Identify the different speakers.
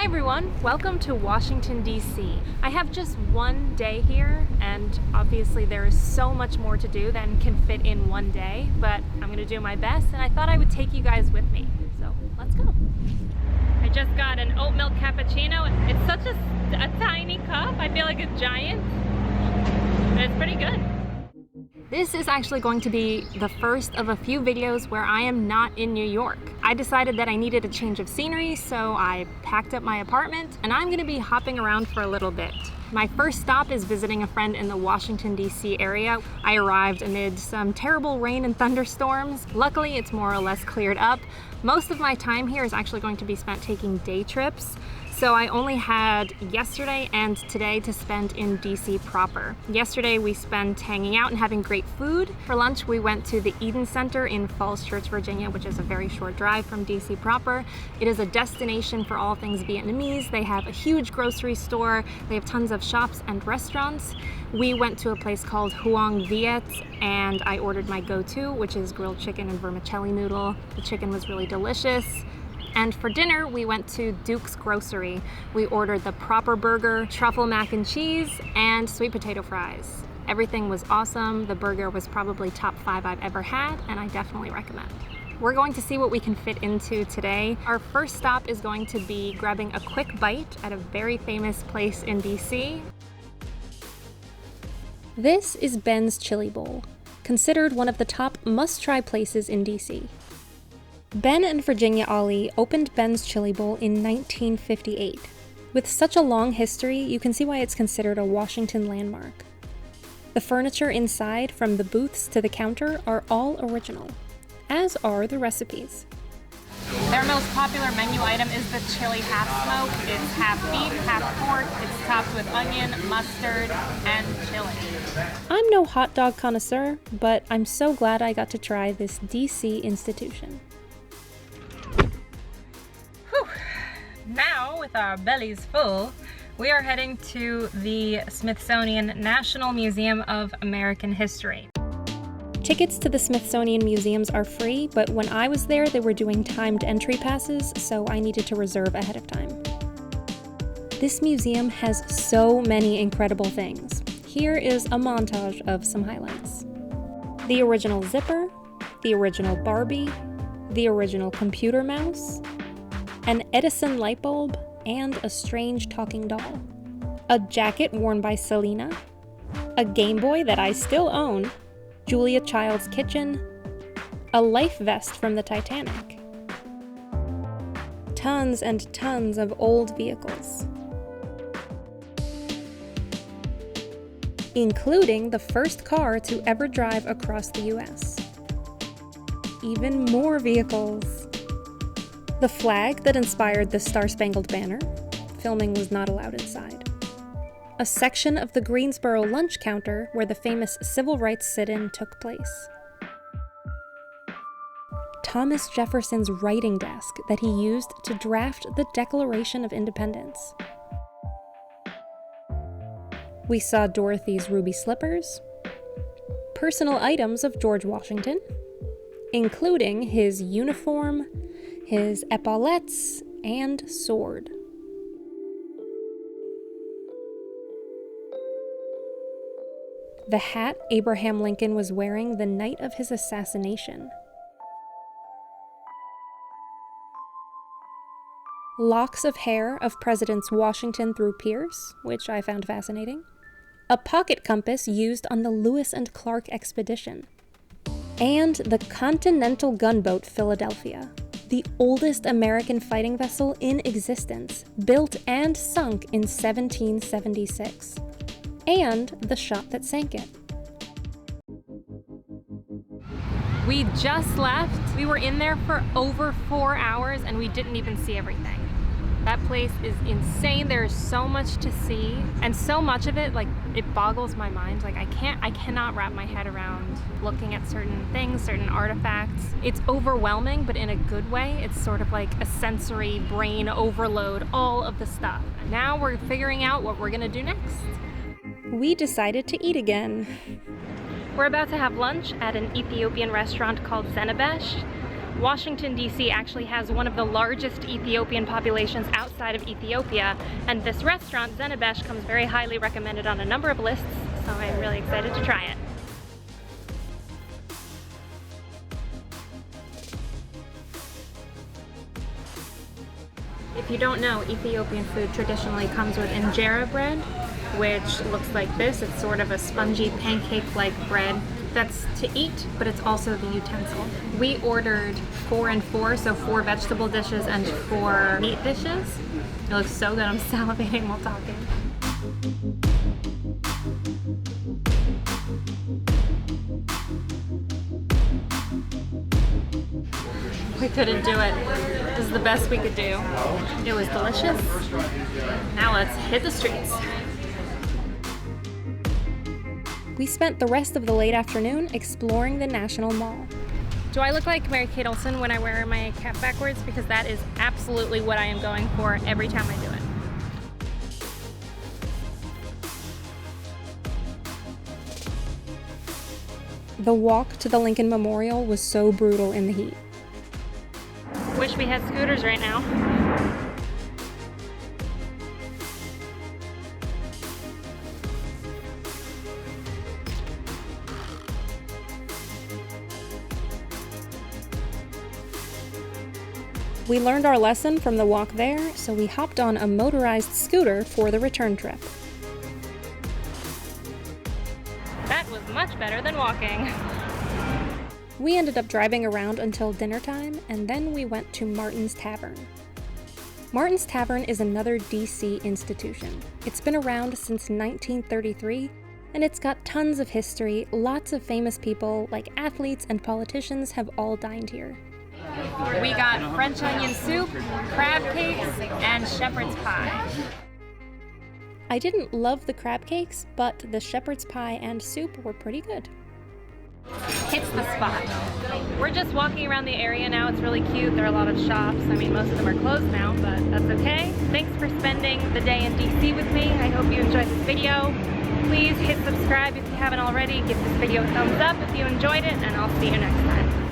Speaker 1: everyone, welcome to Washington, D.C. I have just one day here, and obviously there is so much more to do than can fit in one day, but I'm gonna do my best, and I thought I would take you guys with me. So let's go. I just got an oat milk cappuccino. It's such a tiny cup. I feel like a giant, but it's pretty good. This is actually going to be the first of a few videos where I am not in New York. I decided that I needed a change of scenery, so I packed up my apartment, and I'm gonna be hopping around for a little bit. My first stop is visiting a friend in the Washington, D.C. area. I arrived amid some terrible rain and thunderstorms. Luckily, it's more or less cleared up. Most of my time here is actually going to be spent taking day trips. So I only had yesterday and today to spend in DC proper. Yesterday we spent hanging out and having great food. For lunch we went to the Eden Center in Falls Church, Virginia, which is a very short drive from DC proper. It is a destination for all things Vietnamese. They have a huge grocery store. They have tons of shops and restaurants. We went to a place called Hoang Viet and I ordered my go-to, which is grilled chicken and vermicelli noodle. The chicken was really delicious. And for dinner, we went to Duke's Grocery. We ordered the proper burger, truffle mac and cheese, and sweet potato fries. Everything was awesome. The burger was probably top 5 I've ever had, and I definitely recommend. We're going to see what we can fit into today. Our first stop is going to be grabbing a quick bite at a very famous place in DC. This is Ben's Chili Bowl, considered one of the top must-try places in DC. Ben and Virginia Ollie opened Ben's Chili Bowl in 1958. With such a long history, you can see why it's considered a Washington landmark. The furniture inside, from the booths to the counter, are all original, as are the recipes. Their most popular menu item is the chili half smoked. It's half beef, half pork. It's topped with onion, mustard, and chili. I'm no hot dog connoisseur, but I'm so glad I got to try this DC institution. Now, with our bellies full, we are heading to the Smithsonian National Museum of American History. Tickets to the Smithsonian museums are free, but when I was there, they were doing timed entry passes, so I needed to reserve ahead of time. This museum has so many incredible things. Here is a montage of some highlights. The original zipper, the original Barbie, the original computer mouse, an Edison light bulb, and a strange talking doll. A jacket worn by Selena, a Game Boy that I still own, Julia Child's kitchen, a life vest from the Titanic. Tons and tons of old vehicles, including the first car to ever drive across the US. Even more vehicles. The flag that inspired the Star-Spangled Banner. Filming was not allowed inside. A section of the Greensboro lunch counter where the famous civil rights sit-in took place. Thomas Jefferson's writing desk that he used to draft the Declaration of Independence. We saw Dorothy's ruby slippers. Personal items of George Washington, including his uniform, his epaulettes, and sword. The hat Abraham Lincoln was wearing the night of his assassination. Locks of hair of Presidents Washington through Pierce, which I found fascinating. A pocket compass used on the Lewis and Clark expedition. And the Continental Gunboat Philadelphia, the oldest American fighting vessel in existence, built and sunk in 1776, and the shot that sank it. We just left. We were in there for over 4 hours and we didn't even see everything. That place is insane. There's so much to see, and so much of it, like, it boggles my mind. Like, I cannot wrap my head around looking at certain things, certain artifacts. It's overwhelming, but in a good way. It's sort of like a sensory brain overload, all of the stuff. And now we're figuring out what we're gonna do next. We decided to eat again. We're about to have lunch at an Ethiopian restaurant called Zenebesh. Washington, D.C. actually has one of the largest Ethiopian populations outside of Ethiopia, and this restaurant, Zenebesh, comes very highly recommended on a number of lists, so I'm really excited to try it. If you don't know, Ethiopian food traditionally comes with injera bread, which looks like this. It's sort of a spongy pancake-like bread that's to eat, but it's also the utensil. We ordered 4 and 4, so 4 vegetable dishes and 4 meat dishes. It looks so good, I'm salivating while talking. We couldn't do it. This is the best we could do. It was delicious. Now let's hit the streets. We spent the rest of the late afternoon exploring the National Mall. Do I look like Mary-Kate Olsen when I wear my cap backwards? Because that is absolutely what I am going for every time I do it. The walk to the Lincoln Memorial was so brutal in the heat. Wish we had scooters right now. We learned our lesson from the walk there, so we hopped on a motorized scooter for the return trip. That was much better than walking. We ended up driving around until dinner time, and then we went to Martin's Tavern. Martin's Tavern is another DC institution. It's been around since 1933, and it's got tons of history. Lots of famous people, like athletes and politicians, have all dined here. We got French onion soup, crab cakes, and shepherd's pie. I didn't love the crab cakes, but the shepherd's pie and soup were pretty good. Hits the spot. We're just walking around the area now. It's really cute. There are a lot of shops. I mean, most of them are closed now, but that's okay. Thanks for spending the day in DC with me. I hope you enjoyed this video. Please hit subscribe if you haven't already. Give this video a thumbs up if you enjoyed it, and I'll see you next time.